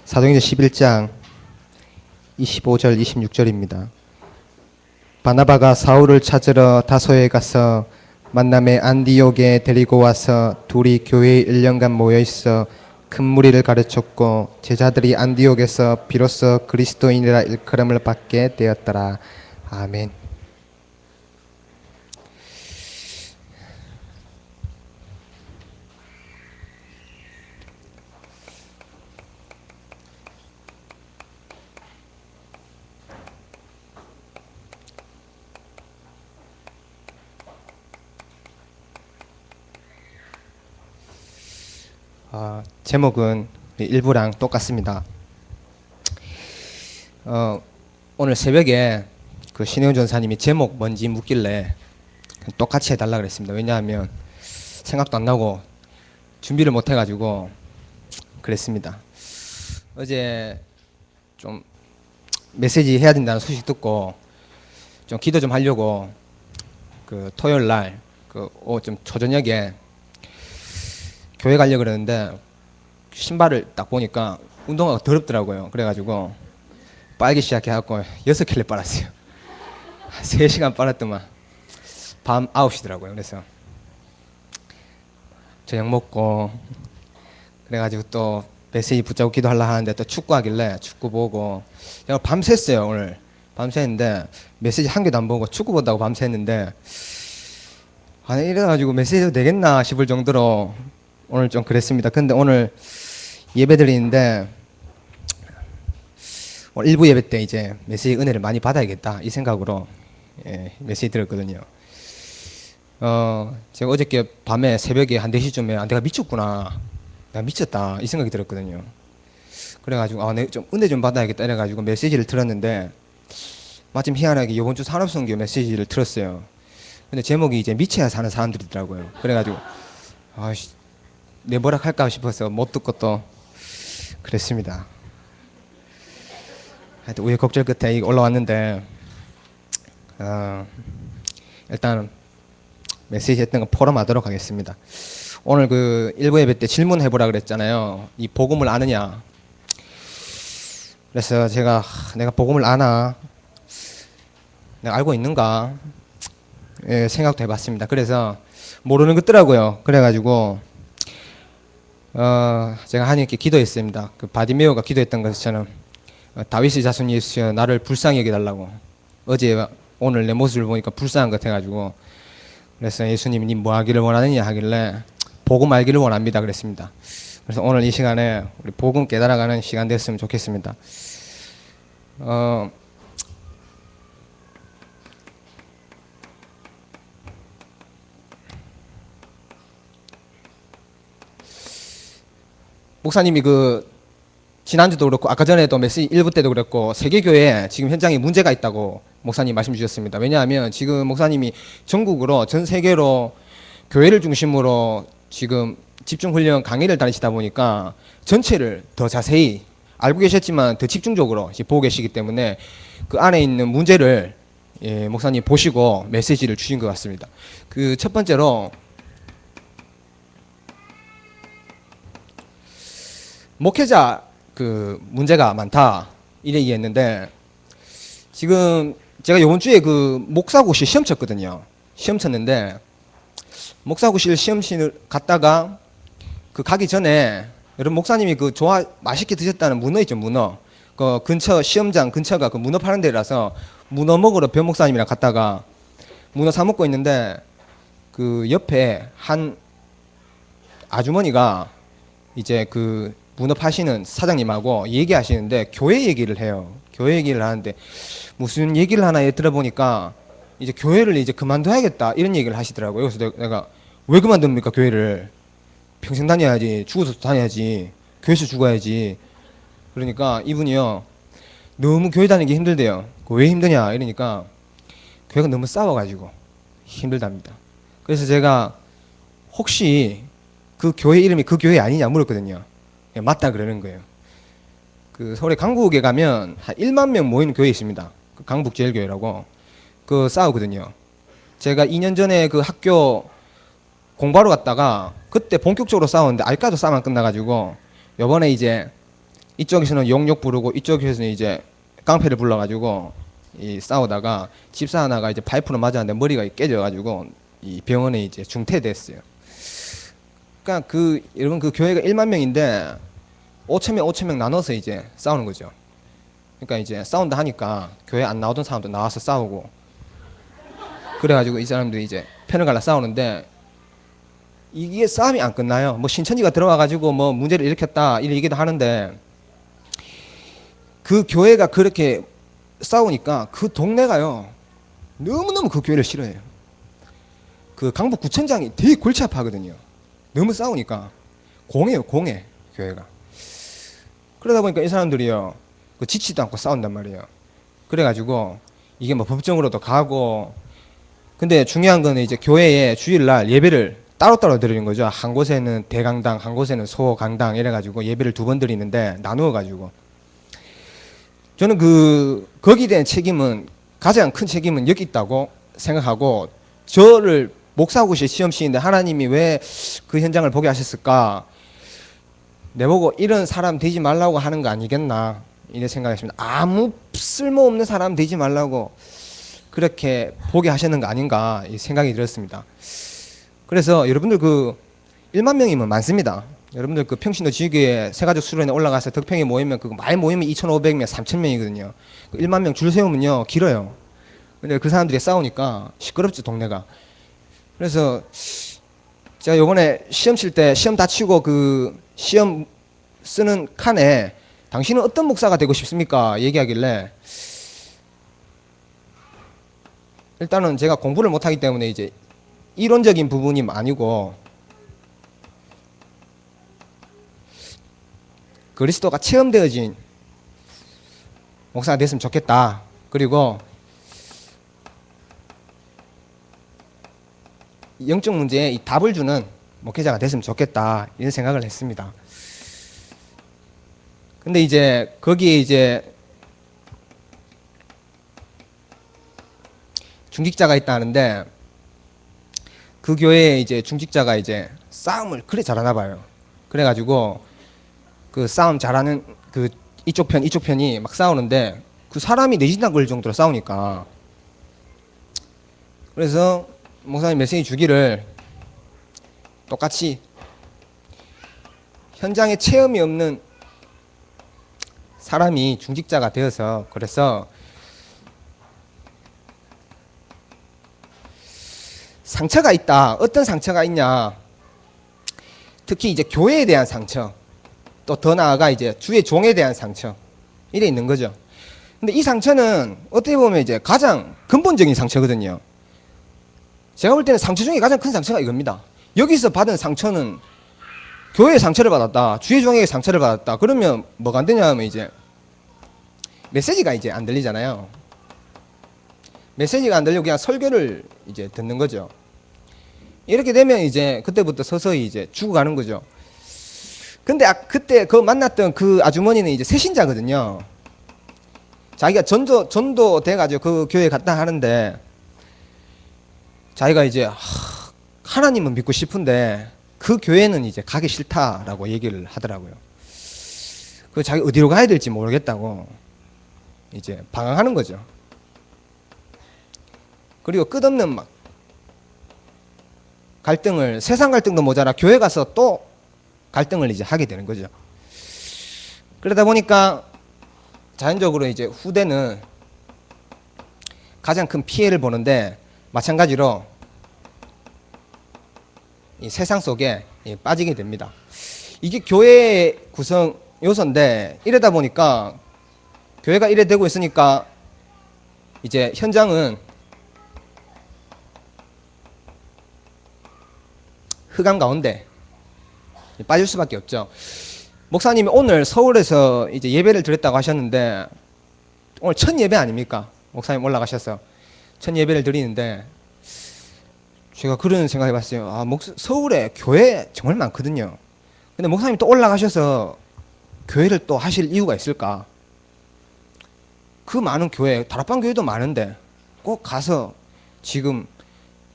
사도행전 11장 25절 26절입니다. 바나바가 사울을 찾으러 다소에 가서 만남에 안디옥에 데리고 와서 둘이 교회에 1년간 모여 있어 큰 무리를 가르쳤고 제자들이 안디옥에서 비로소 그리스도인이라 일컬음을 받게 되었더라. 아멘. 제목은 일부랑 똑같습니다. 오늘 새벽에 그 신혜원 전사님이 제목 뭔지 묻길래 똑같이 해달라 그랬습니다. 왜냐하면 생각도 안 나고 준비를 못 해가지고 그랬습니다. 어제 좀 메시지 해야 된다는 소식 듣고 좀 기도 좀 하려고 그 토요일 날 좀 초저녁에 교회 가려고 그러는데 신발을 딱 보니까 운동화가 더럽더라고요. 그래가지고 빨기 시작해갖고 6켤레 빨았어요. 3시간 빨았더만 밤 9시더라고요. 그래서 저녁 먹고 그래가지고 또 메시지 붙잡고 기도하려고 하는데 또 축구하길래 축구 보고 제가 밤샜어요. 오늘 밤샜는데 메시지 한 개도 안 보고 축구 본다고 밤샜는데 아니 이래가지고 메시지도 되겠나 싶을 정도로 오늘 좀 그랬습니다. 근데 오늘 예배 드리는데 오늘 일부 예배 때 이제 메시지 은혜를 많이 받아야겠다 이 생각으로 메시지 들었거든요. 제가 어저께 밤에 새벽에 한 4시쯤에 내가 미쳤구나, 내가 미쳤다 이 생각이 들었거든요. 그래가지고 내가 좀 은혜 좀 받아야겠다 이래가지고 메시지를 들었는데 마침 희한하게 이번 주 산업선교 메시지를 들었어요. 근데 제목이 이제 미쳐야 사는 사람들이더라고요. 그래가지고 내버락할까 싶어서 못 듣고 또 그랬습니다. 하여튼 우여곡절 끝에 올라왔는데 일단 메시지 했던 거 포럼하도록 하겠습니다. 오늘 그 일부 예배 때 질문해보라 그랬잖아요. 이 복음을 아느냐. 그래서 제가 내가 복음을 아나, 내가 알고 있는가 생각도 해봤습니다. 그래서 모르는 것 같더라고요. 그래가지고 제가 하나님께 기도했습니다. 그 바디메오가 기도했던 것처럼 다윗의 자손 예수여 나를 불쌍히 여겨달라고. 어제 오늘 내 모습을 보니까 불쌍한 것 같아가지고 그래서 예수님이 니 뭐 하기를 원하느냐 하길래 복음 알기를 원합니다 그랬습니다. 그래서 오늘 이 시간에 우리 복음 깨달아가는 시간 됐으면 좋겠습니다. 목사님이 지난주도 그렇고 아까 전에도 메시지 1부 때도 그랬고 세계교회에 지금 현장에 문제가 있다고 목사님 말씀 주셨습니다. 왜냐하면 지금 목사님이 전국으로 전 세계로 교회를 중심으로 지금 집중훈련 강의를 다니시다 보니까 전체를 더 자세히 알고 계셨지만 더 집중적으로 보고 계시기 때문에 그 안에 있는 문제를 목사님 보시고 메시지를 주신 것 같습니다. 그 첫 번째로 목회자 문제가 많다 이래 얘기했는데 지금 제가 이번 주에 목사고시 시험 쳤거든요. 시험 쳤는데 목사고시 시험실을 갔다가 가기 전에 여러분 목사님이 맛있게 드셨다는 문어 있죠, 문어. 근처 시험장 근처가 문어 파는 데라서 문어 먹으러 변 목사님이랑 갔다가 문어 사 먹고 있는데 옆에 한 아주머니가 이제 문어 파시는 사장님하고 얘기하시는데 교회 얘기를 해요. 교회 얘기를 하는데 무슨 얘기를 하나 들어보니까 이제 교회를 이제 그만둬야겠다 이런 얘기를 하시더라고요. 그래서 내가 왜 그만둡니까 교회를? 평생 다녀야지, 죽어서 다녀야지, 교회에서 죽어야지. 그러니까 이분이요 너무 교회 다니기 힘들대요. 왜 힘드냐 이러니까 교회가 너무 싸워가지고 힘들답니다. 그래서 제가 혹시 그 교회 이름이 그 교회 아니냐 물었거든요. 맞다 그러는 거예요. 서울의 강북에 가면 한 1만 명 모이는 교회 있습니다. 강북제일교회라고. 싸우거든요. 제가 2년 전에 학교 공부하러 갔다가 그때 본격적으로 싸웠는데 알까도 싸움만 끝나가지고 요번에 이제 이쪽에서는 용역 부르고 이쪽에서는 이제 깡패를 불러가지고 이 싸우다가 집사 하나가 이제 파이프로 맞았는데 머리가 깨져가지고 이 병원에 이제 중퇴됐어요. 그러니까 그 여러분 그 교회가 1만 명인데 5천 명 5천 명 나눠서 이제 싸우는 거죠. 그러니까 이제 싸운다 하니까 교회 안 나오던 사람도 나와서 싸우고 그래가지고 이 사람들이 이제 편을 갈라 싸우는데 이게 싸움이 안 끝나요. 뭐 신천지가 들어와가지고 뭐 문제를 일으켰다 이런 얘기도 하는데 그 교회가 그렇게 싸우니까 그 동네가요 너무너무 그 교회를 싫어해요. 그 강북구청장이 되게 골치 아파하거든요. 너무 싸우니까 공해요 공해 교회가. 그러다 보니까 이 사람들이요 그 지치도 않고 싸운단 말이에요. 그래가지고 이게 뭐 법정으로도 가고 근데 중요한 거는 이제 교회에 주일날 예배를 따로따로 드리는 거죠. 한 곳에는 대강당 한 곳에는 소강당 이래가지고 예배를 2번 드리는데 나누어가지고 저는 거기에 대한 책임은 가장 큰 책임은 여기 있다고 생각하고 저를 목사고시 시험시인데 하나님이 왜 그 현장을 보게 하셨을까 내보고 이런 사람 되지 말라고 하는 거 아니겠나 이래 생각했습니다. 아무 쓸모없는 사람 되지 말라고 그렇게 보게 하셨는 거 아닌가 이 생각이 들었습니다. 그래서 여러분들 그 1만 명이면 많습니다. 여러분들 그 평신도 지교회 세가족 수련회 올라가서 덕평에 모이면 그거 많이 모이면 2,500명, 3,000명이거든요. 1만 명 줄 세우면요 길어요. 근데 그 사람들이 싸우니까 시끄럽죠 동네가. 그래서 제가 요번에 시험 칠 때 시험 다 치고 그 시험 쓰는 칸에 당신은 어떤 목사가 되고 싶습니까? 얘기하길래 일단은 제가 공부를 못하기 때문에 이제 이론적인 부분이 아니고 그리스도가 체험되어진 목사가 됐으면 좋겠다. 그리고 영적 문제에 이 답을 주는 목회자가 됐으면 좋겠다 이런 생각을 했습니다. 근데 이제 거기에 이제 중직자가 있다는데 그 교회에 이제 중직자가 이제 싸움을 그래 잘하나 봐요. 그래가지고 그 싸움 잘하는 그 이쪽 편이 막 싸우는데 그 사람이 내진당 걸릴 정도로 싸우니까 그래서 목사님 메시지 주기를 똑같이 현장에 체험이 없는 사람이 중직자가 되어서 그래서 상처가 있다. 어떤 상처가 있냐? 특히 이제 교회에 대한 상처, 또 더 나아가 이제 주의 종에 대한 상처 이래 있는 거죠. 근데 이 상처는 어떻게 보면 이제 가장 근본적인 상처거든요. 제가 볼 때는 상처 중에 가장 큰 상처가 이겁니다. 여기서 받은 상처는 교회의 상처를 받았다, 주의 종에게 상처를 받았다. 그러면 뭐가 안 되냐 하면 이제 메시지가 이제 안 들리잖아요. 메시지가 안 들리고 그냥 설교를 이제 듣는 거죠. 이렇게 되면 이제 그때부터 서서히 이제 죽어가는 거죠. 근데 그때 그 만났던 그 아주머니는 이제 새신자거든요. 자기가 전도 돼가지고 그 교회에 갔다 하는데 자기가 이제 하나님은 믿고 싶은데 그 교회는 이제 가기 싫다라고 얘기를 하더라고요. 그 자기 어디로 가야 될지 모르겠다고 이제 방황하는 거죠. 그리고 끝없는 막 갈등을, 세상 갈등도 모자라 교회 가서 또 갈등을 이제 하게 되는 거죠. 그러다 보니까 자연적으로 이제 후대는 가장 큰 피해를 보는데 마찬가지로 이 세상 속에 빠지게 됩니다. 이게 교회의 구성 요소인데 이러다 보니까 교회가 이래 되고 있으니까 이제 현장은 흑암 가운데 빠질 수밖에 없죠. 목사님이 오늘 서울에서 이제 예배를 드렸다고 하셨는데 오늘 첫 예배 아닙니까? 목사님 올라가셔서 첫 예배를 드리는데 제가 그런 생각해 봤어요. 서울에 교회 정말 많거든요. 근데 목사님 또 올라가셔서 교회를 또 하실 이유가 있을까? 그 많은 교회, 다락방 교회도 많은데 꼭 가서 지금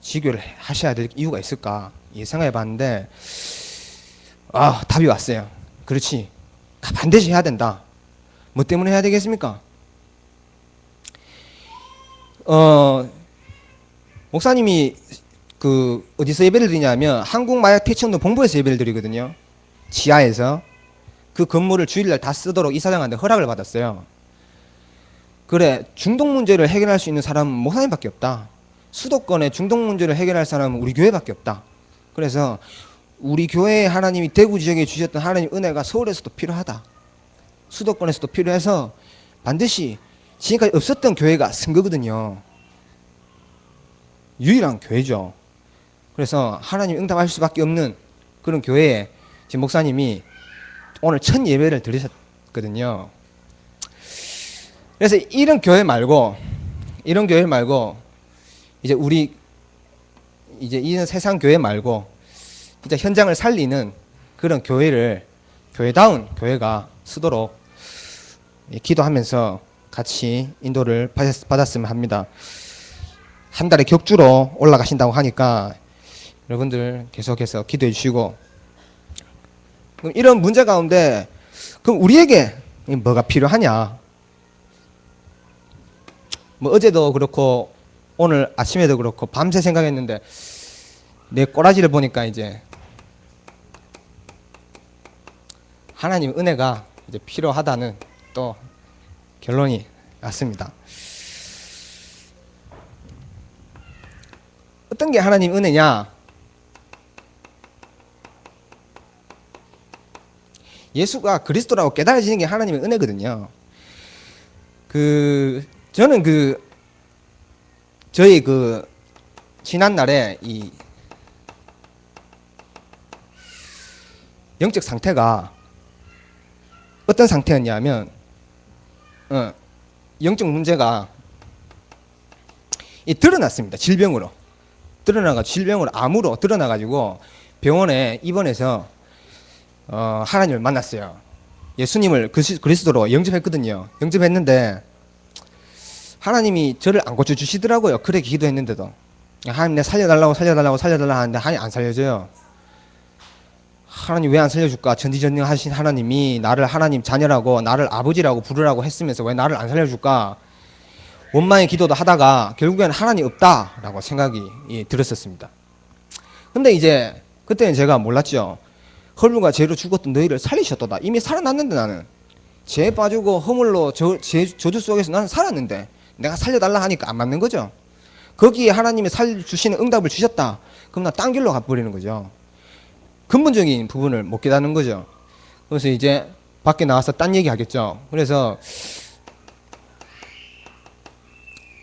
지교를 하셔야 될 이유가 있을까? 이 생각해 봤는데 답이 왔어요. 그렇지. 반드시 해야 된다. 뭐 때문에 해야 되겠습니까? 목사님이 그 어디서 예배를 드리냐면 한국마약퇴치운동 본부에서 예배를 드리거든요. 지하에서. 그 건물을 주일날 다 쓰도록 이사장한테 허락을 받았어요. 그래, 중독 문제를 해결할 수 있는 사람은 목사님밖에 없다. 수도권의 중독 문제를 해결할 사람은 우리 교회밖에 없다. 그래서 우리 교회에 하나님이 대구 지역에 주셨던 하나님 은혜가 서울에서도 필요하다. 수도권에서도 필요해서 반드시 지금까지 없었던 교회가 쓴 거거든요. 유일한 교회죠. 그래서 하나님 응답할 수밖에 없는 그런 교회에 지금 목사님이 오늘 첫 예배를 드리셨거든요. 그래서 이런 교회 말고 이제 우리 이제 이런 세상 교회 말고 진짜 현장을 살리는 그런 교회다운 교회가 쓰도록 기도하면서 같이 인도를 받았으면 합니다. 한 달에 격주로 올라가신다고 하니까 여러분들 계속해서 기도해 주시고, 그럼 이런 문제 가운데 그럼 우리에게 뭐가 필요하냐? 뭐 어제도 그렇고 오늘 아침에도 그렇고 밤새 생각했는데 내 꼬라지를 보니까 이제 하나님 은혜가 이제 필요하다는 또 결론이 났습니다. 어떤 게 하나님 은혜냐? 예수가 그리스도라고 깨달아지는 게 하나님의 은혜거든요. 저는 저희 지난날에 이 영적 상태가 어떤 상태였냐면, 영적 문제가 드러났습니다. 질병으로 암으로 드러나가지고 병원에 입원해서 하나님을 만났어요. 예수님을 그리스도로 영접했거든요. 영접했는데 하나님이 저를 안 고쳐주시더라고요. 그래 기도했는데도. 하나님 내 살려달라고 하는데 하나님 안 살려줘요. 하나님 왜 안 살려줄까? 전지전능하신 하나님이 나를 하나님 자녀라고 나를 아버지라고 부르라고 했으면서 왜 나를 안 살려줄까? 원망의 기도도 하다가 결국에는 하나님 없다라고 생각이 들었었습니다. 근데 이제 그때는 제가 몰랐죠. 헐물과 죄로 죽었던 너희를 살리셨도다. 이미 살아났는데 나는 죄에 빠지고 허물로 저주 속에서 나는 살았는데 내가 살려달라 하니까 안 맞는 거죠. 거기에 하나님이 살려주시는 응답을 주셨다. 그럼 나 딴 길로 가버리는 거죠. 근본적인 부분을 못 깨닫는 거죠. 그래서 이제 밖에 나와서 딴 얘기 하겠죠. 그래서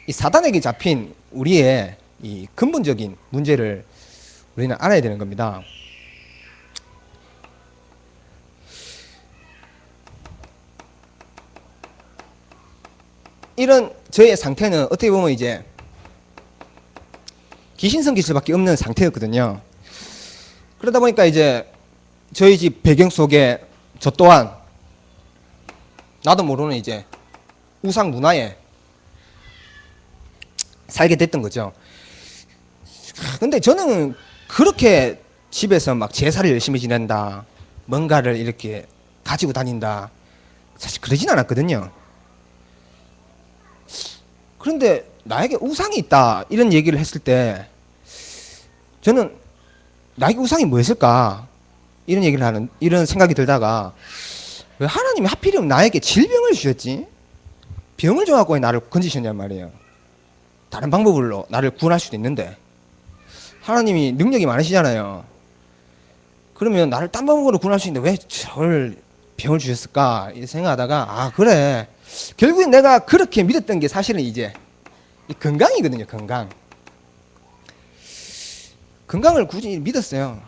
이 사단에게 잡힌 우리의 이 근본적인 문제를 우리는 알아야 되는 겁니다. 이런 저의 상태는 어떻게 보면 이제 귀신성 기질밖에 없는 상태였거든요. 그러다 보니까 이제 저희 집 배경 속에 저 또한 나도 모르는 이제 우상 문화에 살게 됐던 거죠. 근데 저는 그렇게 집에서 막 제사를 열심히 지낸다, 뭔가를 이렇게 가지고 다닌다, 사실 그러진 않았거든요. 그런데 나에게 우상이 있다 이런 얘기를 했을 때 저는 나에게 우상이 뭐였을까 이런 생각이 들다가 왜 하나님이 하필이면 나에게 질병을 주셨지? 병을 줘갖고 왜 나를 건지셨냔 말이에요. 다른 방법으로 나를 구원할 수도 있는데 하나님이 능력이 많으시잖아요. 그러면 나를 딴 방법으로 구원할 수 있는데 왜 저를 병을 주셨을까 이 생각하다가 그래, 결국엔 내가 그렇게 믿었던 게 사실은 이제 이 건강이거든요. 건강을 굳이 믿었어요.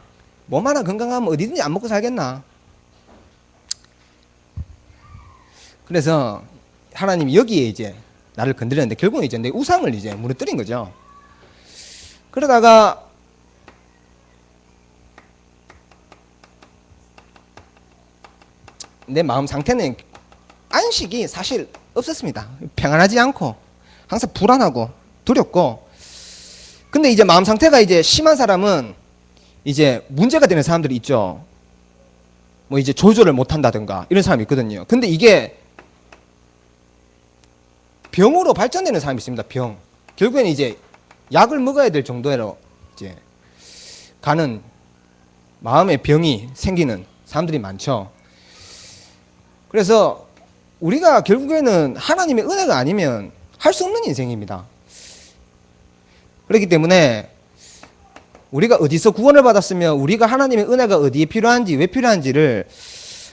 몸 하나 건강하면 어디든지 안 먹고 살겠나. 그래서 하나님이 여기에 이제 나를 건드렸는데 결국은 이제 내 우상을 이제 무너뜨린 거죠. 그러다가 내 마음 상태는 안식이 사실 없었습니다. 평안하지 않고 항상 불안하고 두렵고. 근데 이제 마음 상태가 이제 심한 사람은 이제 문제가 되는 사람들이 있죠. 뭐 이제 조절을 못 한다든가 이런 사람이 있거든요. 근데 이게 병으로 발전되는 사람이 있습니다. 병. 결국에는 이제 약을 먹어야 될 정도로 이제 가는 마음의 병이 생기는 사람들이 많죠. 그래서 우리가 결국에는 하나님의 은혜가 아니면 할 수 없는 인생입니다. 그렇기 때문에 우리가 어디서 구원을 받았으며 우리가 하나님의 은혜가 어디에 필요한지 왜 필요한지를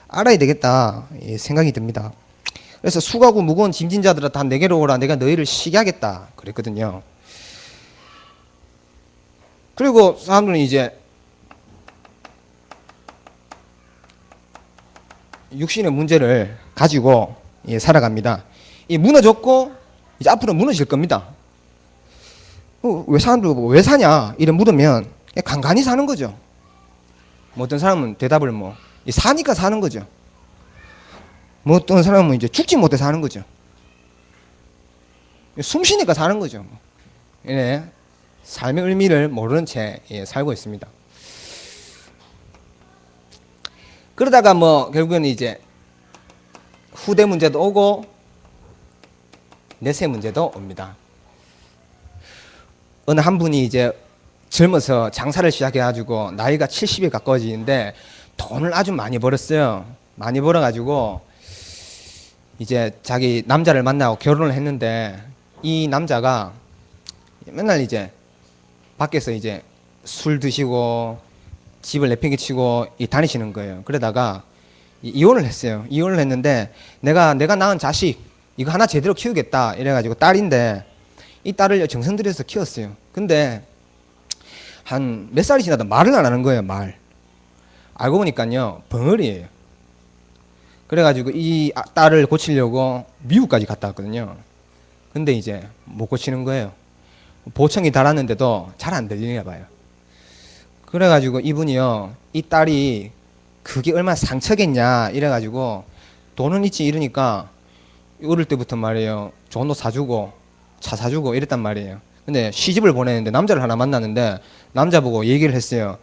알아야 되겠다 생각이 듭니다. 그래서 수고하고 무거운 짐진 자들아 다 내게로 오라 내가 너희를 쉬게 하겠다 그랬거든요. 그리고 사람들은 이제 육신의 문제를 가지고 살아갑니다. 이 무너졌고 이제 앞으로 무너질 겁니다. 왜 사람들 왜 사냐 이래 물으면 그냥 간간히 사는 거죠. 뭐 어떤 사람은 대답을 뭐 사니까 사는 거죠. 뭐 어떤 사람은 이제 죽지 못해 사는 거죠. 숨 쉬니까 사는 거죠. 예, 삶의 의미를 모르는 채 살고 있습니다. 그러다가 뭐 결국에는 이제 후대 문제도 오고 내세 문제도 옵니다. 어느 한 분이 이제 젊어서 장사를 시작해가지고 나이가 70에 가까워지는데 돈을 아주 많이 벌었어요. 많이 벌어가지고 이제 자기 남자를 만나고 결혼을 했는데 이 남자가 맨날 이제 밖에서 이제 술 드시고 집을 내팽개치고 다니시는 거예요. 그러다가 이혼을 했어요. 이혼을 했는데 내가 낳은 자식 이거 하나 제대로 키우겠다 이래가지고 딸인데 이 딸을 정성 들여서 키웠어요. 근데 한 몇 살이 지나도 말을 안 하는 거예요. 말. 알고 보니까요 벙어리예요. 그래가지고 이 딸을 고치려고 미국까지 갔다 왔거든요. 근데 이제 못 고치는 거예요. 보청이 달았는데도 잘 안 들리나 봐요. 그래가지고 이분이요 이 딸이 그게 얼마나 상처겠냐 이래가지고 돈은 있지 이러니까 어릴 때부터 말이에요 좋은 옷 사주고 차 사주고 이랬단 말이에요. 근데 시집을 보내는데 남자를 하나 만났는데 남자 보고 얘기를 했어요.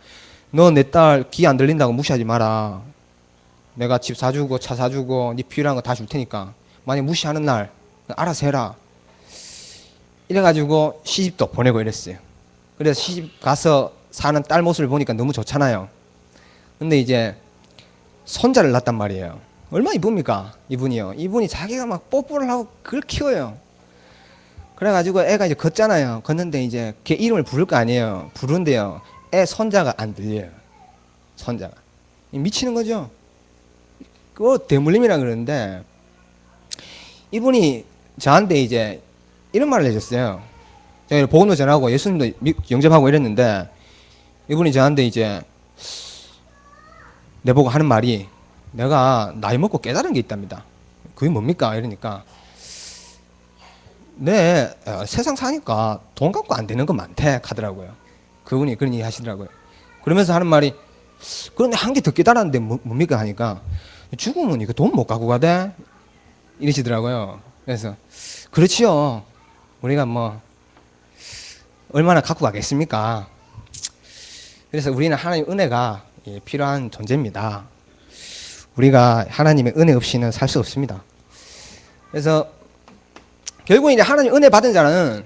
너 내 딸 귀 안 들린다고 무시하지 마라. 내가 집 사주고 차 사주고 네 필요한 거 다 줄 테니까 만약 무시하는 날 알아서 해라. 이래가지고 시집도 보내고 이랬어요. 그래서 시집 가서 사는 딸 모습을 보니까 너무 좋잖아요. 근데 이제 손자를 낳았단 말이에요. 얼마나 이쁩니까 이분이요. 이분이 자기가 막 뽀뽀를 하고 그걸 키워요. 그래가지고 애가 이제 걷잖아요. 걷는데 이제 걔 이름을 부를 거 아니에요. 부르는데요 애 손자가 안 들려요. 손자가 미치는 거죠. 그거 대물림이라 그러는데 이분이 저한테 이제 이런 말을 해줬어요. 제가 복음도 전하고 예수님도 영접하고 이랬는데 이분이 저한테 이제 내보고 하는 말이 내가 나이 먹고 깨달은 게 있답니다. 그게 뭡니까? 이러니까 세상 사니까 돈 갖고 안 되는 거 많대 하더라고요. 그분이 그런 얘기 하시더라고요. 그러면서 하는 말이 그런데 한 개 더 깨달았는데 뭡니까? 하니까 죽으면 이거 돈 못 갖고 가대? 이러시더라고요. 그래서 그렇지요. 우리가 뭐 얼마나 갖고 가겠습니까? 그래서 우리는 하나님의 은혜가 필요한 존재입니다. 우리가 하나님의 은혜 없이는 살 수 없습니다. 그래서 결국 이제 하나님 은혜 받은 자는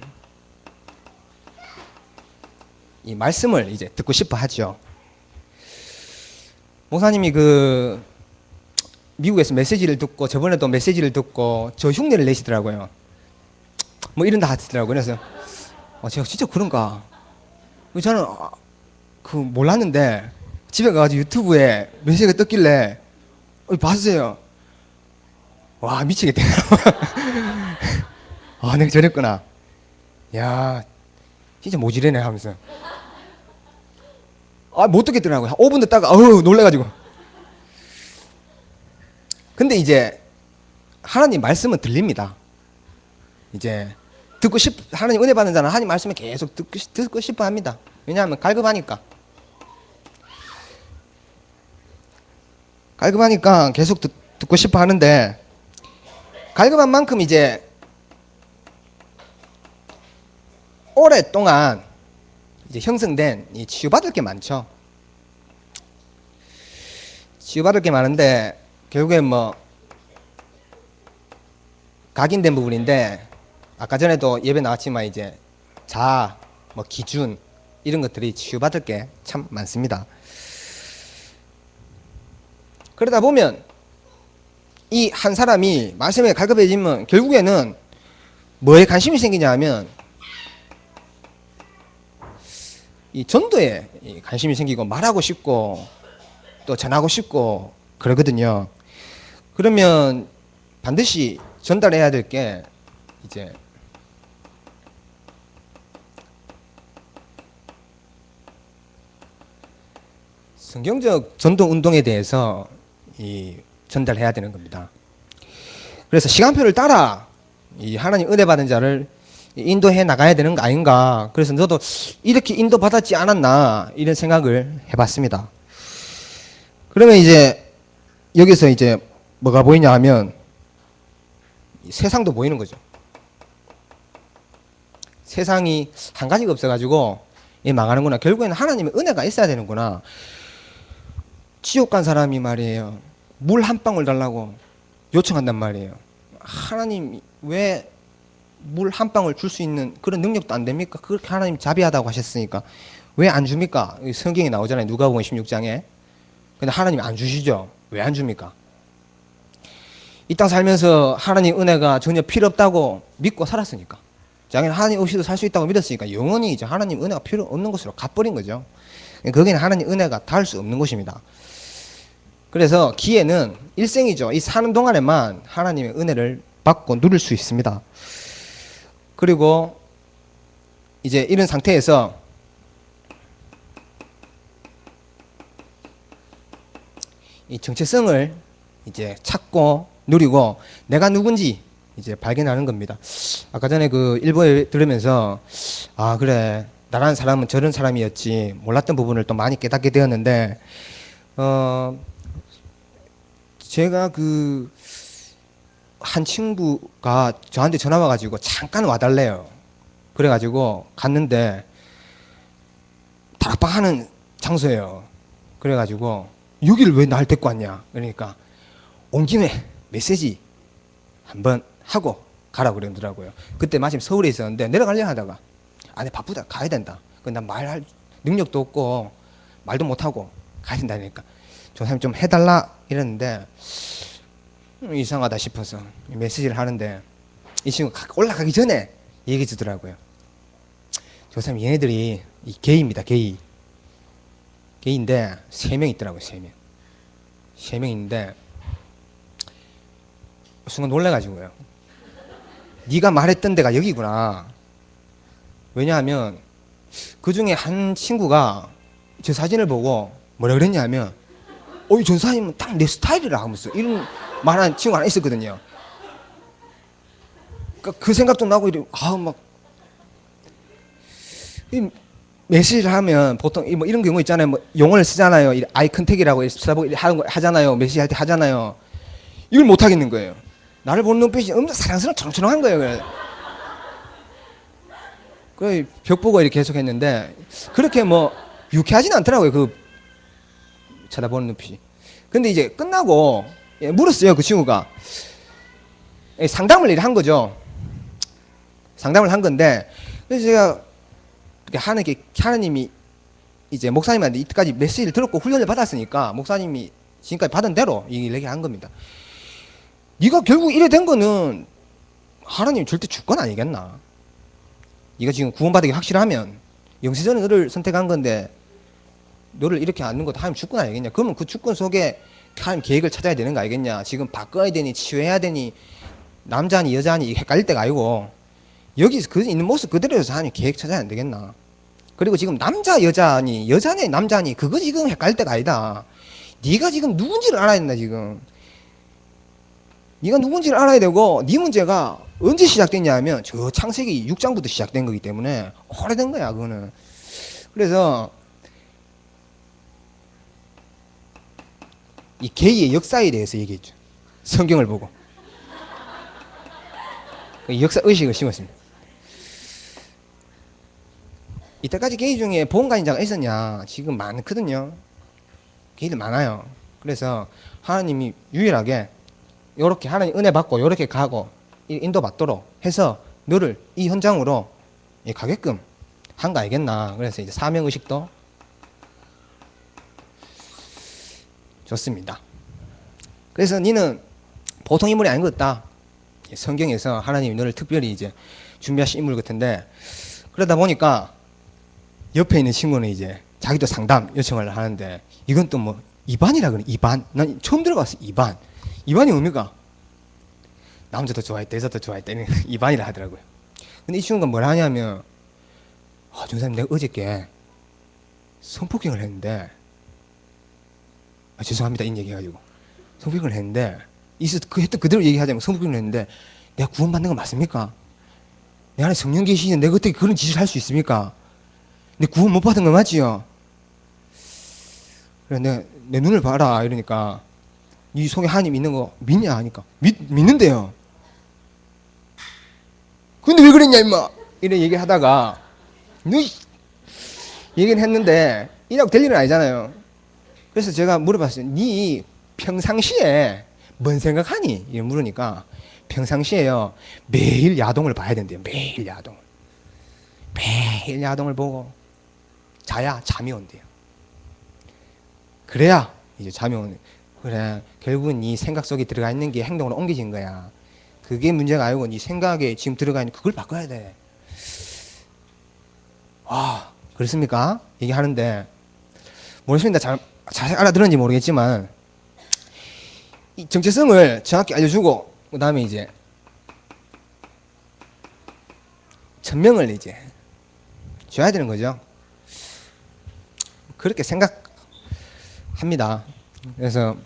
이 말씀을 이제 듣고 싶어 하죠. 목사님이 그 미국에서 메시지를 듣고 저번에도 메시지를 듣고 저 흉내를 내시더라고요. 뭐 이런다 하시더라고요. 그래서 제가 진짜 그런가? 저는 그 몰랐는데 집에 가가지고 유튜브에 메시지가 떴길래 봤어요. 와 미치겠다. 내가 저랬구나. 야 진짜 모지래네 하면서 못 듣겠더라고요. 5분 듣다가 놀래가지고. 근데 이제 하나님 말씀은 들립니다. 이제 하나님 은혜 받는 자는 하나님 말씀을 계속 듣고 싶어 합니다. 왜냐하면 갈급하니까 계속 듣고 싶어 하는데 갈급한 만큼 이제 오랫동안 이제 형성된 이 치유받을 게 많죠. 치유받을 게 많은데 결국엔 뭐 각인된 부분인데, 아까 전에도 예배 나왔지만 이제 자아, 뭐 기준 이런 것들이 치유받을 게 참 많습니다. 그러다 보면 이 한 사람이 말씀에 갈급해지면 결국에는 뭐에 관심이 생기냐 하면 이 전도에 관심이 생기고 말하고 싶고 또 전하고 싶고 그러거든요. 그러면 반드시 전달해야 될 게 이제 성경적 전도 운동에 대해서 전달해야 되는 겁니다. 그래서 시간표를 따라 이 하나님 은혜 받은 자를 인도해 나가야 되는 거 아닌가. 그래서 저도 이렇게 인도받았지 않았나 이런 생각을 해봤습니다. 그러면 이제 여기서 이제 뭐가 보이냐 하면 세상도 보이는 거죠. 세상이 한 가지가 없어가지고 망하는구나. 결국에는 하나님의 은혜가 있어야 되는구나. 지옥 간 사람이 말이에요, 물 한 방울 달라고 요청한단 말이에요. 하나님 왜 물 한 방울 줄 수 있는 그런 능력도 안 됩니까? 그렇게 하나님 자비하다고 하셨으니까 왜 안 줍니까? 성경에 나오잖아요. 누가복음 16장에. 근데 하나님 안 주시죠. 왜 안 줍니까? 이 땅 살면서 하나님 은혜가 전혀 필요 없다고 믿고 살았으니까, 자기는 하나님 없이도 살 수 있다고 믿었으니까 영원히 이제 하나님 은혜가 필요 없는 곳으로 가버린 거죠. 거기는 하나님 은혜가 닿을 수 없는 곳입니다. 그래서 기회는 일생이죠. 이 사는 동안에만 하나님의 은혜를 받고 누릴 수 있습니다. 그리고 이제 이런 상태에서 이 정체성을 이제 찾고 누리고 내가 누군지 이제 발견하는 겁니다. 아까 전에 그 일부에 들으면서 아 그래, 나라는 사람은 저런 사람이었지, 몰랐던 부분을 또 많이 깨닫게 되었는데, 제가 그 한 친구가 저한테 전화 와가지고 잠깐 와달래요. 그래가지고 갔는데 다락방 하는 장소예요. 그래가지고 여기를 왜 날 데리고 왔냐, 그러니까 온 김에 메시지 한번 하고 가라 그러더라고요. 그때 마침 서울에 있었는데 내려가려 하다가 아니 바쁘다, 가야 된다. 난 말할 능력도 없고 말도 못하고 가야 된다니까 조사님 좀 해달라 이랬는데 이상하다 싶어서 메시지를 하는데 이 친구가 올라가기 전에 얘기해 주더라고요. 조사님 얘네들이 이 게이입니다. 게이인데 3명 있더라고요. 3명 있는데 순간 놀래가지고요. 네가 말했던 데가 여기구나. 왜냐하면 그 중에 한 친구가 제 사진을 보고 뭐라 그랬냐면 이 전사님은 딱 내 스타일이라 하면서 이런 말하는 친구가 하나 있었거든요. 그러니까 그 생각도 나고 막 메시지를 하면 보통 뭐 이런 경우 있잖아요. 뭐 용어를 쓰잖아요. 아이 컨택이라고 하잖아요. 메시지 할 때 하잖아요. 이걸 못 하겠는 거예요. 나를 보는 눈빛이 엄청 사랑스러운 초롱초롱한 거예요. 그래 벽 보고 이렇게 계속 했는데 그렇게 뭐 유쾌하진 않더라고요. 그 쳐다보는 눈빛이. 근데 이제 끝나고 물었어요. 그 친구가 상담을 한 거죠. 상담을 한 건데 그래서 제가 하나님이 이제 목사님한테 이때까지 메시지를 들었고 훈련을 받았으니까 목사님이 지금까지 받은 대로 이 얘기한 겁니다. 네가 결국 이래 된 거는 하나님 절대 주권 아니겠나? 네가 지금 구원받기 확실하면 영세전에 너를 선택한 건데 너를 이렇게 앉는 것도 하나님 주권 아니겠냐? 그러면 그 주권 속에 하나님 계획을 찾아야 되는 거 아니겠냐? 지금 바꿔야 되니 치유해야 되니 남자니 여자니 헷갈릴 때가 아니고 여기서 그 있는 모습 그대로여서 하나님 계획 찾아야 안 되겠나? 그리고 지금 남자 여자니 여자니 남자니 그거 지금 헷갈릴 때가 아니다. 네가 지금 누군지를 알아야 된다. 지금 네가 누군지를 알아야 되고 네 문제가 언제 시작됐냐 하면 저 창세기 6장부터 시작된 거기 때문에 오래된 거야 그거는. 그래서 이 게이의 역사에 대해서 얘기했죠. 성경을 보고 그 역사 의식을 심었습니다. 이때까지 게이 중에 보험가인자가 있었냐? 지금 많거든요. 게이들 많아요. 그래서 하나님이 유일하게 이렇게 하나님 은혜 받고 이렇게 가고 인도 받도록 해서 너를 이 현장으로 가게끔 한 거 알겠나. 그래서 이제 사명 의식도 좋습니다. 그래서 니는 보통 인물이 아닌 것 같다. 성경에서 하나님이 너를 특별히 이제 준비하신 인물 같은데, 그러다 보니까 옆에 있는 친구는 이제 자기도 상담 요청을 하는데, 이건 또 뭐 이반이라 그래. 이반. 난 처음 들어봤어. 이반. 이반이 뭡니까? 남자도 좋아했다, 여자도 좋아했다. 이반이라 하더라고요. 근데 이 친구가 뭘 하냐면, 전사님 내가 어저께 성폭행을 했는데, 죄송합니다. 이 얘기해가지고. 성폭행을 했는데, 그 했던 그대로 얘기하자면 성폭행을 했는데, 내가 구원받는 거 맞습니까? 내 안에 성령 계시는데 내가 어떻게 그런 짓을 할 수 있습니까? 내 구원 못 받은 거 맞지요? 그래, 내 눈을 봐라. 이러니까, 이 속에 하나님 있는 거 믿냐? 하니까, 믿는데요. 근데 왜 그랬냐, 임마? 이런 얘기 하다가, 얘기를 했는데, 이라고 될 일은 아니잖아요. 그래서 제가 물어봤어요. 니 평상시에 뭔 생각하니? 이렇게 물으니까, 평상시에요, 매일 야동을 봐야 된대요. 매일 야동을. 매일 야동을 보고, 자야 잠이 온대요. 그래야 이제 잠이 오는. 그래, 결국은 네 생각 속에 들어가 있는 게 행동으로 옮겨진 거야. 그게 문제가 아니고 네 생각에 지금 들어가 있는 그걸 바꿔야 돼. 그렇습니까? 얘기하는데 모르겠습니다. 잘 알아들었는지 모르겠지만, 이 정체성을 정확히 알려주고 그 다음에 이제 천명을 이제 줘야 되는 거죠. 그렇게 생각합니다. 그래서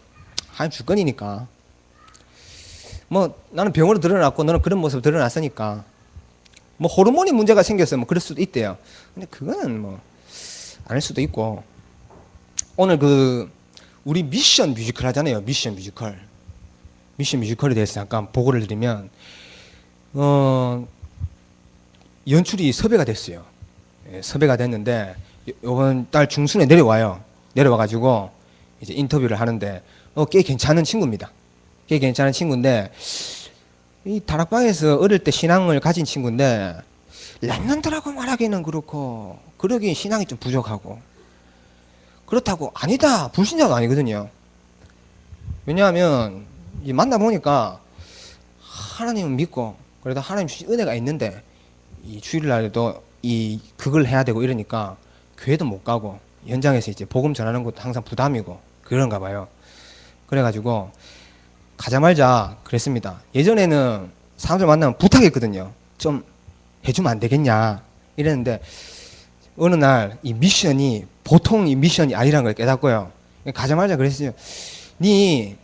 한 주권이니까 뭐 나는 병으로 드러났고 너는 그런 모습으로 드러났으니까 뭐 호르몬이 문제가 생겼으면 뭐 그럴 수도 있대요. 근데 그거는 뭐 아닐 수도 있고, 오늘 우리 미션 뮤지컬 하잖아요. 미션 뮤지컬에 대해서 잠깐 보고를 드리면, 연출이 섭외가 됐어요. 섭외가 됐는데 이번 달 중순에 내려와가지고 이제 인터뷰를 하는데, 꽤 괜찮은 친구입니다. 꽤 괜찮은 친구인데, 이 다락방에서 어릴 때 신앙을 가진 친구인데, 랩런트라고 말하기는 그렇고, 그러기엔 신앙이 좀 부족하고, 그렇다고 아니다 불신자가 아니거든요. 왜냐하면 만나보니까 하나님은 믿고, 그래도 하나님 주신 은혜가 있는데, 이 주일날에도 그걸 해야 되고 이러니까 교회도 못 가고 현장에서 이제 복음 전하는 것도 항상 부담이고 그런가 봐요. 그래가지고 가자마자 그랬습니다. 예전에는 사람들 만나면 부탁했거든요. 좀 해주면 안 되겠냐 이랬는데, 어느 날 이 미션이 보통 이 미션이 아니라는 걸 깨닫고요. 가자마자 그랬어요. 네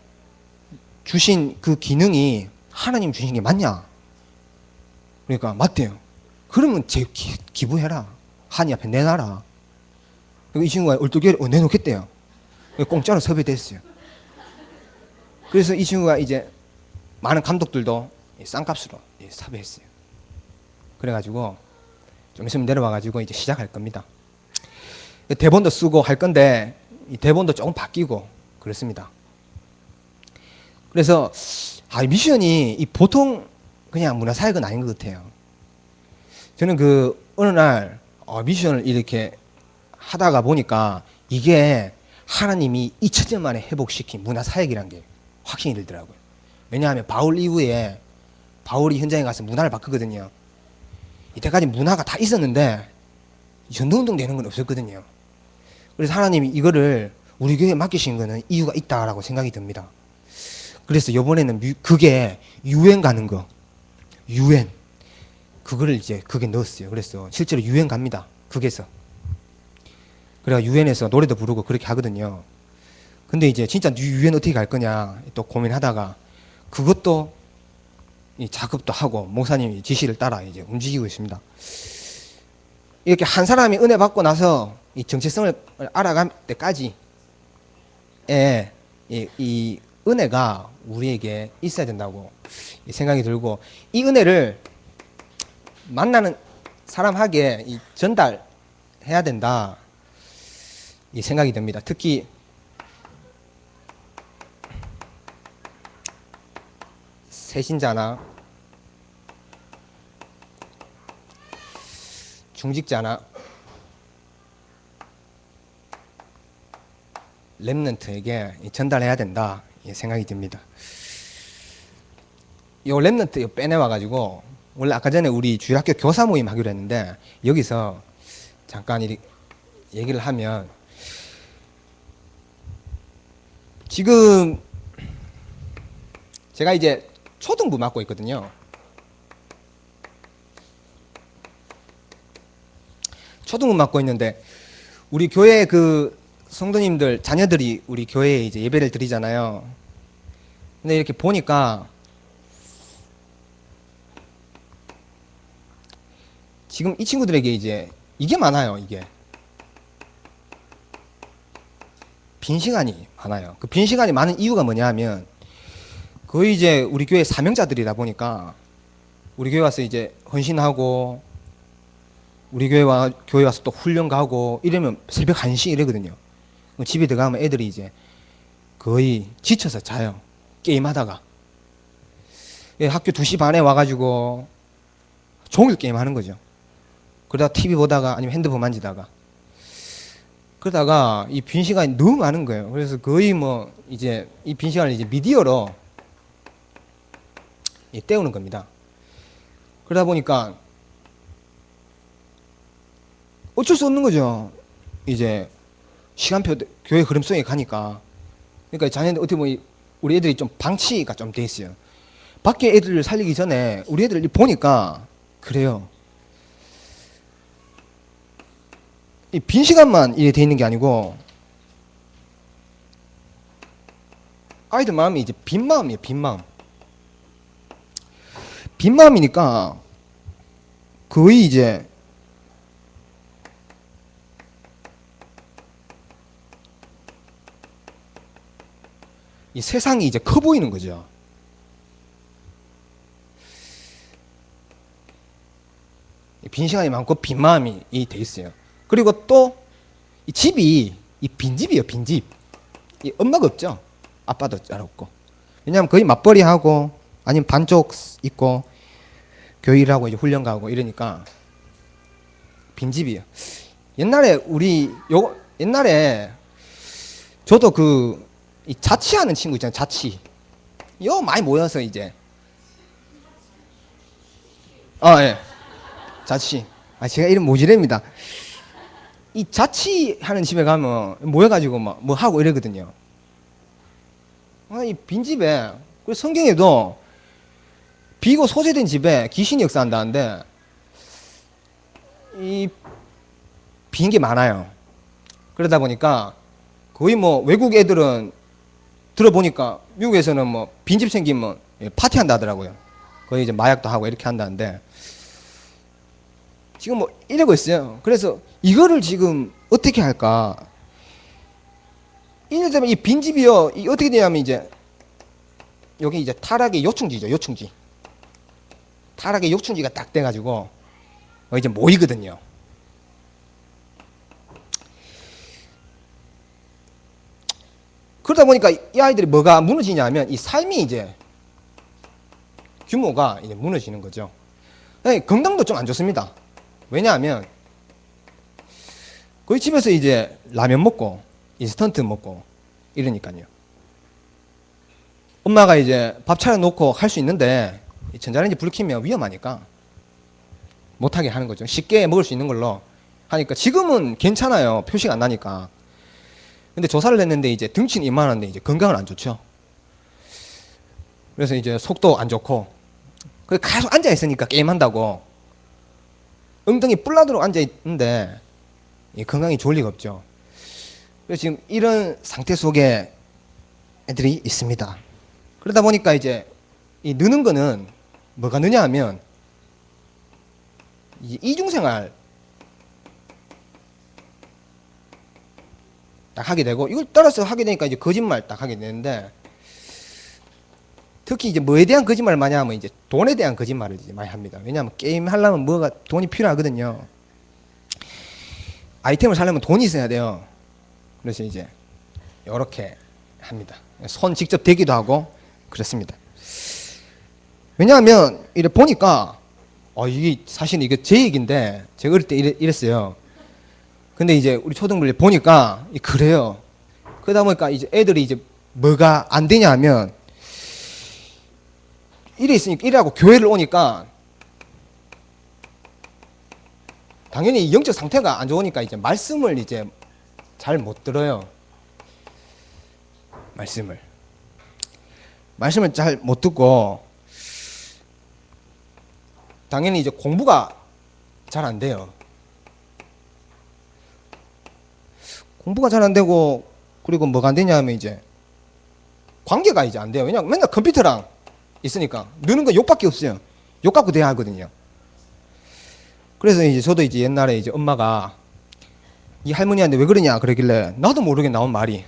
주신 그 기능이 하나님 주신 게 맞냐? 그러니까 맞대요. 그러면 기부해라. 하나님 앞에 내놔라. 이 친구가 얼떨결에 내놓겠대요. 공짜로 섭외됐어요. 그래서 이 친구가 이제 많은 감독들도 싼값으로 섭외했어요. 그래가지고 좀 있으면 내려와가지고 이제 시작할 겁니다. 대본도 쓰고 할 건데 이 대본도 조금 바뀌고 그렇습니다. 그래서 미션이 보통 그냥 문화사역은 아닌 것 같아요. 저는 어느 날 미션을 이렇게 하다가 보니까 이게 하나님이 2000년 만에 회복시킨 문화사역이란 게 확신이 들더라고요. 왜냐하면 바울 이후에 바울이 현장에 가서 문화를 바꾸거든요. 이때까지 문화가 다 있었는데 전도운동 되는 건 없었거든요. 그래서 하나님이 이거를 우리 교회에 맡기신 거는 이유가 있다라고 생각이 듭니다. 그래서 이번에는 그게 유행 가는 거, 유행, 그거를 이제 그게 넣었어요. 그래서 실제로 유행 갑니다. 극에서. 그래가 유엔에서 노래도 부르고 그렇게 하거든요. 근데 이제 진짜 유엔 어떻게 갈 거냐 또 고민하다가 그것도 이 작업도 하고 목사님이 지시를 따라 이제 움직이고 있습니다. 이렇게 한 사람이 은혜 받고 나서 이 정체성을 알아갈 때까지 이 은혜가 우리에게 있어야 된다고 생각이 들고, 이 은혜를 만나는 사람에게 전달해야 된다 이 생각이 듭니다. 특히 새신자나 중직자나 렘넌트에게 전달해야 된다 생각이 듭니다. 이 렘넌트 빼내와가지고 원래 아까 전에 우리 주일학교 교사 모임 하기로 했는데 여기서 잠깐 얘기를 하면 지금 제가 이제 초등부 맡고 있거든요. 초등부 맡고 있는데 우리 교회 그 성도님들 자녀들이 우리 교회에 이제 예배를 드리잖아요. 근데 이렇게 보니까 지금 이 친구들에게 이제 이게 많아요. 이게 빈 시간이 많아요. 그 빈 시간이 많은 이유가 뭐냐 하면 거의 이제 우리 교회 사명자들이다 보니까 우리 교회 와서 이제 헌신하고 우리 교회 와서 또 훈련 가고 이러면 새벽 1시 이러거든요. 집에 들어가면 애들이 이제 거의 지쳐서 자요. 게임하다가. 학교 2시 반에 와가지고 종일 게임하는 거죠. 그러다가 TV 보다가 아니면 핸드폰 만지다가 그러다가 이 빈 시간이 너무 많은 거예요. 그래서 거의 뭐 이제 이 빈 시간을 이제 미디어로 때우는 겁니다. 그러다 보니까 어쩔 수 없는 거죠. 이제 시간표 교회 흐름 속에 가니까. 그러니까 자녀들 어떻게 보면 우리 애들이 좀 방치가 좀 돼 있어요. 밖에 애들을 살리기 전에 우리 애들 보니까 그래요. 이 빈 시간만 이래 돼 있는 게 아니고 아이들 마음이 이제 빈 마음이에요. 빈 마음. 빈 마음이니까 거의 이제 이 세상이 이제 커 보이는 거죠. 빈 시간이 많고 빈 마음이 돼 있어요. 그리고 또 이 집이 이 빈집이에요. 빈집. 이 엄마가 없죠. 아빠도 잘 없고. 왜냐하면 거의 맞벌이하고 아니면 반쪽 있고 교회 일하고 이제 훈련 가고 이러니까 빈집이에요. 옛날에 저도 이 자취하는 친구 있잖아요. 자취. 요 많이 모여서 이제 예. 자취. 제가 이름 모지랩니다. 이 자취하는 집에 가면 모여가지고 뭐 하고 이러거든요. 이 빈집에, 성경에도 비고 소재된 집에 귀신이 역사한다는데, 이 빈 게 많아요. 그러다 보니까 거의 뭐 외국 애들은 들어보니까 미국에서는 뭐 빈집 생기면 파티한다 하더라고요. 거의 이제 마약도 하고 이렇게 한다는데, 지금 뭐 이러고 있어요. 그래서 이거를 지금 어떻게 할까? 이럴 때면 이 빈집이요, 이 어떻게 되냐면 이제 여기 이제 타락의 요충지죠. 요충지. 타락의 요충지가 딱 돼가지고 이제 모이거든요. 그러다 보니까 이 아이들이 뭐가 무너지냐면 이 삶이 이제 규모가 이제 무너지는 거죠. 건강도 좀 안 좋습니다. 왜냐하면 거의 집에서 이제 라면 먹고 인스턴트 먹고 이러니까요. 엄마가 이제 밥 차려놓고 할 수 있는데 전자레인지 불 켜면 위험하니까 못하게 하는 거죠. 쉽게 먹을 수 있는 걸로 하니까 지금은 괜찮아요. 표시가 안 나니까. 근데 조사를 했는데 이제 등치는 이만한데 이제 건강은 안 좋죠. 그래서 이제 속도 안 좋고 계속 앉아 있으니까 게임한다고 엉덩이 뿔나도록 앉아 있는데 건강이 좋을 리가 없죠. 그래서 지금 이런 상태 속에 애들이 있습니다. 그러다 보니까 이제 이 느는 거는 뭐가 느냐 하면 이중생활 딱 하게 되고 이걸 따라서 하게 되니까 이제 거짓말 딱 하게 되는데 특히 이제 뭐에 대한 거짓말을 많이 하면 이제 돈에 대한 거짓말을 이제 많이 합니다. 왜냐하면 게임 하려면 뭐가 돈이 필요하거든요. 아이템을 사려면 돈이 있어야 돼요. 그래서 이제 이렇게 합니다. 손 직접 대기도 하고 그렇습니다. 왜냐하면 이래 보니까 이게 사실 이게 제 얘기인데 제가 어릴 때 이랬어요. 근데 이제 우리 초등부를 보니까 그래요. 그러다 보니까 이제 애들이 이제 뭐가 안 되냐 하면 이래 있으니까 이래하고 교회를 오니까 당연히 영적 상태가 안 좋으니까 이제 말씀을 이제 잘 못 들어요. 말씀을 잘 못 듣고 당연히 이제 공부가 잘 안 돼요. 공부가 잘 안 되고 그리고 뭐가 안 되냐 하면 이제 관계가 이제 안 돼요. 왜냐면 맨날 컴퓨터랑 있으니까 느는 건 욕밖에 없어요. 욕 갖고 돼야 하거든요. 그래서 이제 저도 이제 옛날에 이제 엄마가 이 할머니한테 왜 그러냐 그러길래 나도 모르게 나온 말이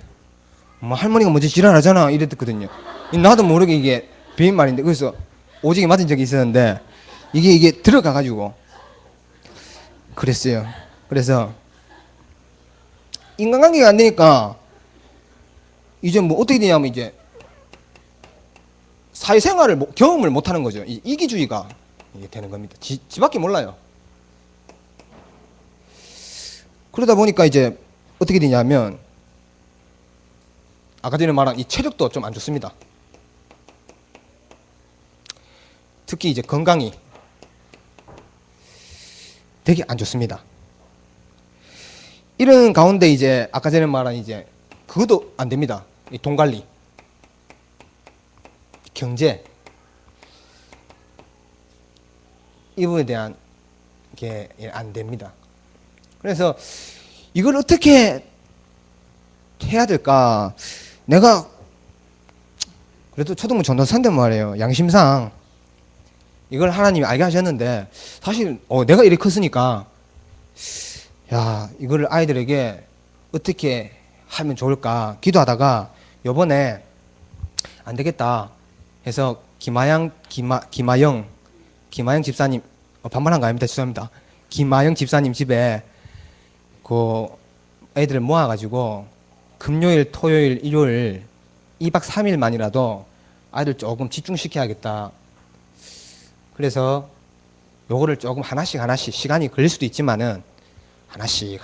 뭐 할머니가 먼저 지랄하잖아 이랬거든요. 나도 모르게 이게 비인말인데 그래서 오지게 맞은 적이 있었는데 이게 들어가 가지고 그랬어요. 그래서 인간관계가 안 되니까 이제 뭐 어떻게 되냐면 이제 사회생활을 경험을 못 하는 거죠. 이기주의가 이게 되는 겁니다. 지밖에 몰라요. 그러다 보니까 이제 어떻게 되냐면 아까 전에 말한 이 체력도 좀 안 좋습니다. 특히 이제 건강이 되게 안 좋습니다. 이런 가운데 이제 아까 전에 말한 이제 그것도 안 됩니다. 이 돈 관리, 경제 이 부분에 대한 게 안 됩니다. 그래서 이걸 어떻게 해야 될까? 내가 그래도 초등부 전도사인데 말이에요. 양심상 이걸 하나님이 알게 하셨는데 사실 내가 이렇게 컸으니까 야 이거를 아이들에게 어떻게 하면 좋을까 기도하다가 요번에 안 되겠다 해서 김아영 집사님 반말한 거 아닙니다. 죄송합니다. 김아영 집사님 집에 그 애들을 모아가지고 금요일, 토요일, 일요일 2박 3일만이라도 아이들 조금 집중시켜야겠다. 그래서 요거를 조금 하나씩 시간이 걸릴 수도 있지만은 하나씩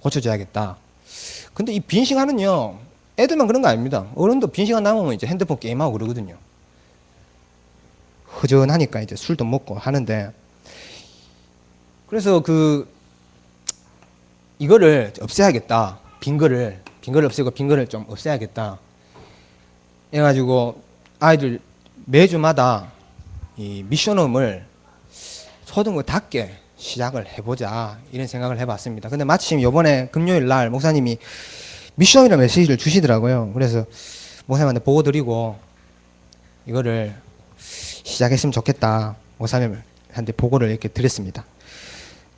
고쳐줘야겠다. 근데 이 빈 시간은요 애들만 그런 거 아닙니다. 어른도 빈 시간 남으면 이제 핸드폰 게임하고 그러거든요. 허전하니까 이제 술도 먹고 하는데 그래서 이거를 없애야겠다. 빈 거를 없애고 빈 거를 좀 없애야겠다. 해가지고 아이들 매주마다 이 미션홈을 초등부답게 시작을 해보자 이런 생각을 해봤습니다. 근데 마침 요번에 금요일 날 목사님이 미션이라는 메시지를 주시더라고요. 그래서 목사님한테 보고 드리고 이거를 시작했으면 좋겠다. 목사님한테 보고를 이렇게 드렸습니다.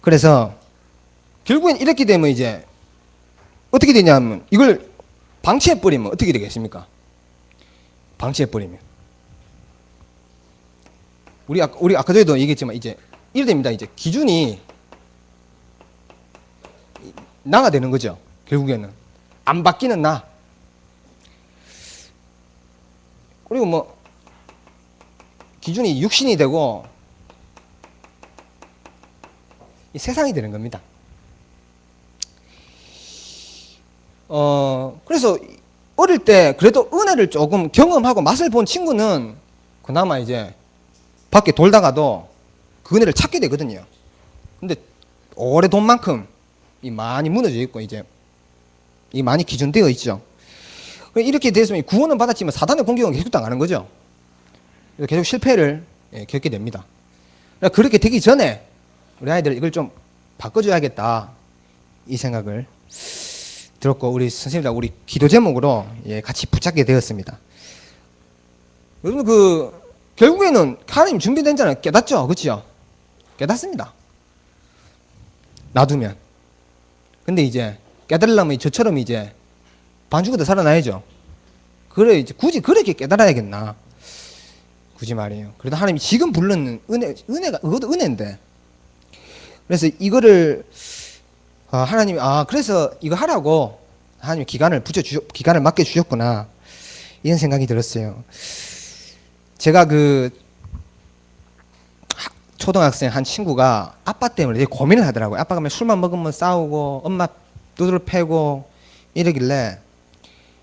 그래서 결국엔 이렇게 되면 이제 어떻게 되냐면 이걸 방치해버리면 어떻게 되겠습니까? 방치해버리면 우리 아까 전에도 얘기했지만 이제 이래 됩니다. 이제 기준이 나가 되는 거죠. 결국에는 안 바뀌는 나. 그리고 뭐 기준이 육신이 되고 이 세상이 되는 겁니다. 그래서 어릴 때 그래도 은혜를 조금 경험하고 맛을 본 친구는 그나마 이제 밖에 돌다가도 그 은혜를 찾게 되거든요. 근데 오래 돈 만큼 이 많이 무너져 있고 이제 이 많이 기준되어 있죠. 이렇게 됐으면 구원은 받았지만 사단의 공격은 계속 당하는 거죠. 그래서 계속 실패를 겪게 됩니다. 그렇게 되기 전에 우리 아이들 이걸 좀 바꿔줘야겠다 이 생각을 들었고 우리 선생님과 우리 기도 제목으로 같이 붙잡게 되었습니다. 여러분 결국에는 하나님 준비된 자는 깨닫죠, 그렇죠? 깨닫습니다. 놔두면. 근데 이제 깨달으려면 저처럼 이제 반죽어도 살아나야죠. 그래 이제 굳이 그렇게 깨달아야겠나? 굳이 말이에요. 그래도 하나님이 지금 부르는 은혜가 그것도 은혜인데. 그래서 이거를 하나님이 그래서 이거 하라고 하나님이 기간을 맡겨 주셨구나 이런 생각이 들었어요. 제가 초등학생 한 친구가 아빠 때문에 되게 고민을 하더라고요. 아빠가 맨날 술만 먹으면 싸우고 엄마 두드러 패고 이러길래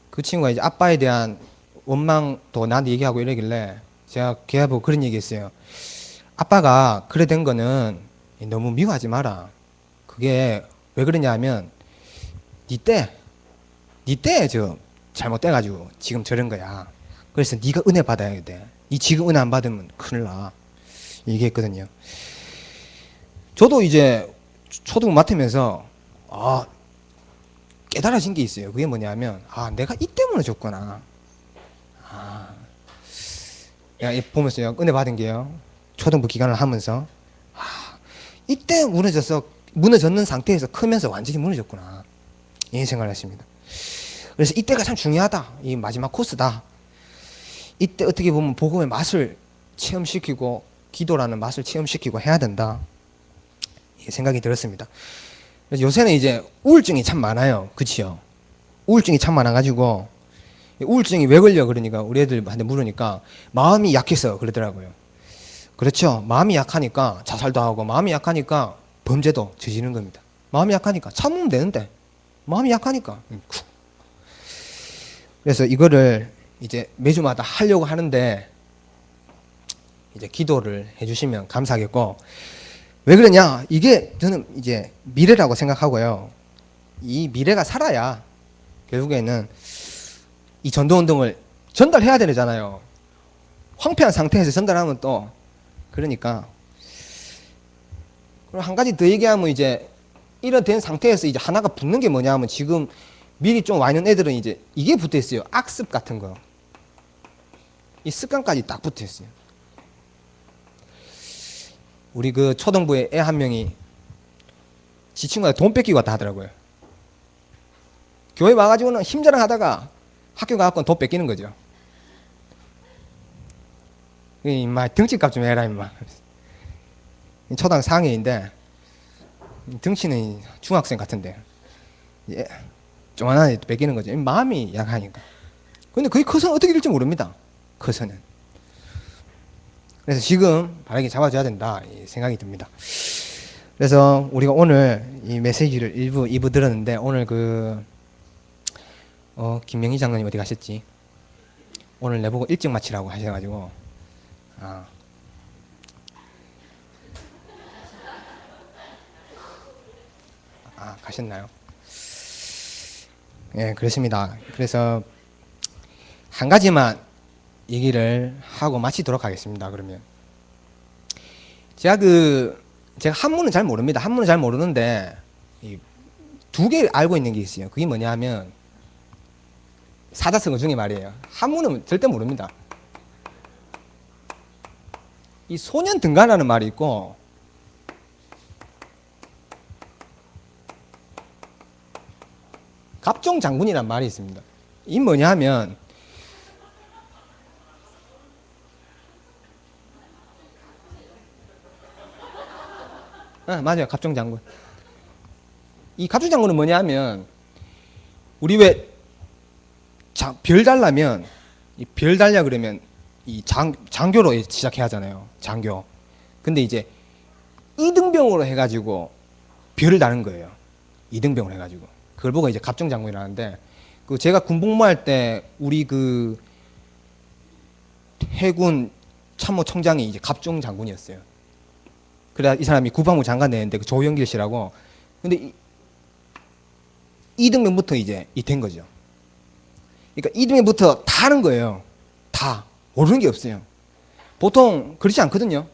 그 친구가 이제 아빠에 대한 원망도 나한테 얘기하고 이러길래 제가 걔하고 그런 얘기했어요. 아빠가 그래 된 거는 너무 미워하지 마라. 그게 왜 그러냐 하면 니 때 저 잘못돼가지고 지금 저런 거야. 그래서 네가 은혜 받아야 돼. 니 지금 은혜 안 받으면 큰일 나. 얘기했거든요. 저도 이제 초등 맡으면서 깨달아진 게 있어요. 그게 뭐냐면 내가 이 때문에 줬구나. 보면서요. 은혜 받은 게요. 초등부 기간을 하면서 이때 무너졌는 상태에서 크면서 완전히 무너졌구나. 이 생각을 했습니다. 그래서 이때가 참 중요하다. 이 마지막 코스다. 이때 어떻게 보면 복음의 맛을 체험시키고 기도라는 맛을 체험시키고 해야 된다. 이 생각이 들었습니다. 그래서 요새는 이제 우울증이 참 많아요. 그치요? 우울증이 참 많아가지고 우울증이 왜 걸려 그러니까 우리 애들한테 물으니까 마음이 약해서 그러더라고요. 그렇죠. 마음이 약하니까 자살도 하고 마음이 약하니까 범죄도 저지르는 겁니다. 마음이 약하니까 참으면 되는데 마음이 약하니까. 그래서 이거를 이제 매주마다 하려고 하는데 이제 기도를 해주시면 감사하겠고, 왜 그러냐? 이게 저는 이제 미래라고 생각하고요. 이 미래가 살아야 결국에는 이 전도운동을 전달해야 되잖아요. 황폐한 상태에서 전달하면 또 그러니까. 그리고 한 가지 더 얘기하면 이제 이런 된 상태에서 이제 하나가 붙는 게 뭐냐 하면 지금 미리 좀 와 있는 애들은 이제 이게 붙어 있어요. 악습 같은 거. 이 습관까지 딱 붙어 있어요. 우리 그 초등부에 애 한 명이 지 친구가 돈 뺏기고 왔다 하더라고요. 교회 와가지고는 힘자랑 하다가 학교 가갖고 돈 뺏기는 거죠. 임마 등치값 좀 해라 임마. 초등 4학년인데 등치는 중학생 같은데 조만한 애 뺏기는 거죠. 마음이 약하니까. 근데 그게 커서는 어떻게 될지 모릅니다. 커서는. 그래서 지금 바르게 잡아줘야 된다 이 생각이 듭니다. 그래서 우리가 오늘 이 메시지를 2부 들었는데 오늘 김명희 장로님 어디 가셨지? 오늘 내보고 일찍 마치라고 하셔가지고 가셨나요? 예, 그렇습니다. 그래서 한 가지만 얘기를 하고 마치도록 하겠습니다. 그러면 제가 한문은 잘 모릅니다. 한문은 잘 모르는데 두 개 알고 있는 게 있어요. 그게 뭐냐 하면 사자성어 중에 말이에요. 한문은 절대 모릅니다. 이 소년 등간하는 말이 있고 갑종 장군이란 말이 있습니다. 이 뭐냐 하면 맞아요. 갑종 장군. 이 갑종 장군은 뭐냐 하면 우리 왜 별 달라면 이 별 달려 그러면 이 장교로 시작해야 하잖아요. 장교. 근데 이제 이등병으로 해가지고 별을 다는 거예요. 이등병으로 해가지고. 그걸 보고 이제 갑종 장군이라는데 제가 군복무할 때 우리 해군 참모총장이 이제 갑종 장군이었어요. 그래 이 사람이 국방부 장관 되는데 조영길 씨라고. 근데 이등병부터 이제 된 거죠. 그러니까 이등병부터 다 하는 거예요. 다 모르는 게 없어요. 보통 그렇지 않거든요.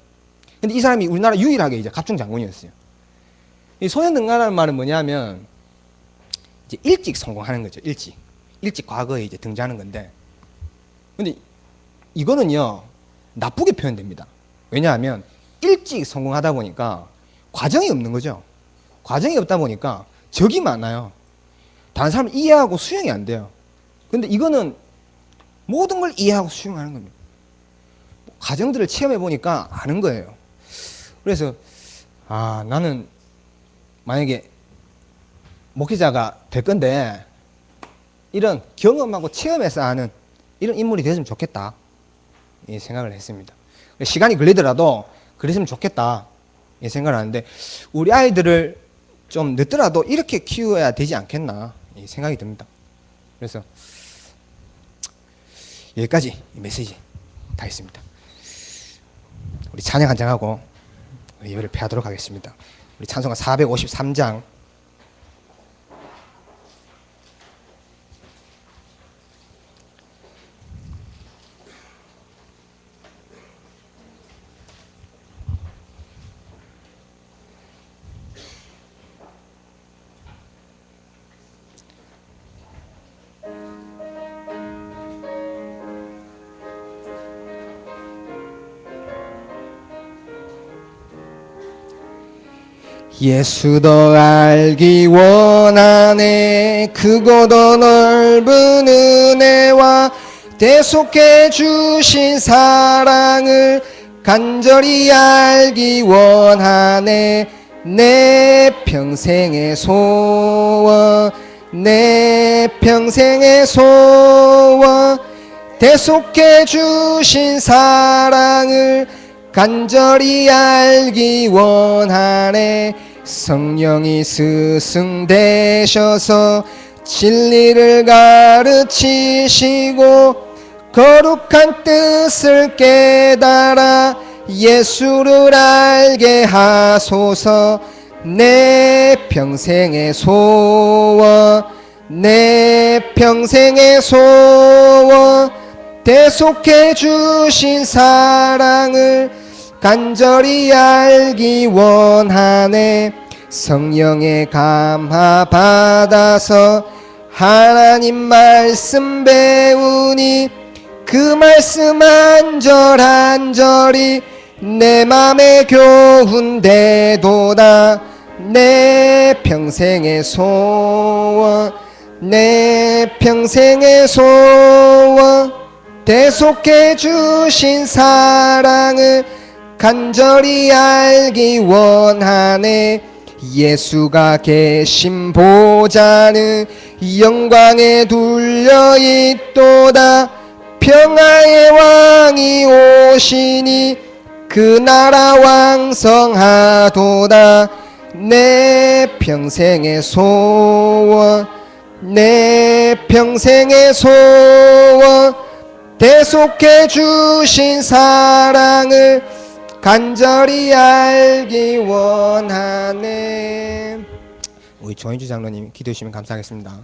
근데 이 사람이 우리나라 유일하게 이제 갑종 장군이었어요. 이 소년등간하는 말은 뭐냐면 이제 일찍 성공하는 거죠. 일찍 과거에 이제 등장하는 건데, 근데 이거는요 나쁘게 표현됩니다. 왜냐하면 일찍 성공하다 보니까 과정이 없는 거죠. 과정이 없다 보니까 적이 많아요. 다른 사람을 이해하고 수용이 안 돼요. 근데 이거는 모든 걸 이해하고 수용하는 겁니다. 과정들을 체험해 보니까 아는 거예요. 그래서 나는 만약에 목회자가 될 건데 이런 경험하고 체험해서 아는 이런 인물이 됐으면 좋겠다 이 생각을 했습니다. 시간이 걸리더라도 그랬으면 좋겠다 이 생각을 하는데, 우리 아이들을 좀 늦더라도 이렇게 키워야 되지 않겠나 이 생각이 듭니다. 그래서 여기까지 이 메시지 다 했습니다. 우리 찬양 한 장하고 예배를 폐하도록 하겠습니다. 우리 찬송가 453장. 예수 더 알기 원하네. 크고 더 넓은 은혜와 대속해 주신 사랑을 간절히 알기 원하네. 내 평생의 소원, 내 평생의 소원, 대속해 주신 사랑을 간절히 알기 원하네. 성령이 스승되셔서 진리를 가르치시고 거룩한 뜻을 깨달아 예수를 알게 하소서. 내 평생의 소원, 내 평생의 소원, 대속해 주신 사랑을 간절히 알기 원하네. 성령의 감화 받아서 하나님 말씀 배우니 그 말씀 한 절 한 절이 내 맘에 교훈되도다. 내 평생의 소원, 내 평생의 소원, 대속해 주신 사랑을 간절히 알기 원하네. 예수가 계신 보좌는 영광에 둘려 있도다. 평화의 왕이 오시니 그 나라 왕성하도다. 내 평생의 소원, 내 평생의 소원, 대속해 주신 사랑을 간절히 알기 원하네. 우리 조인주 장로님 기도해 주시면 감사하겠습니다.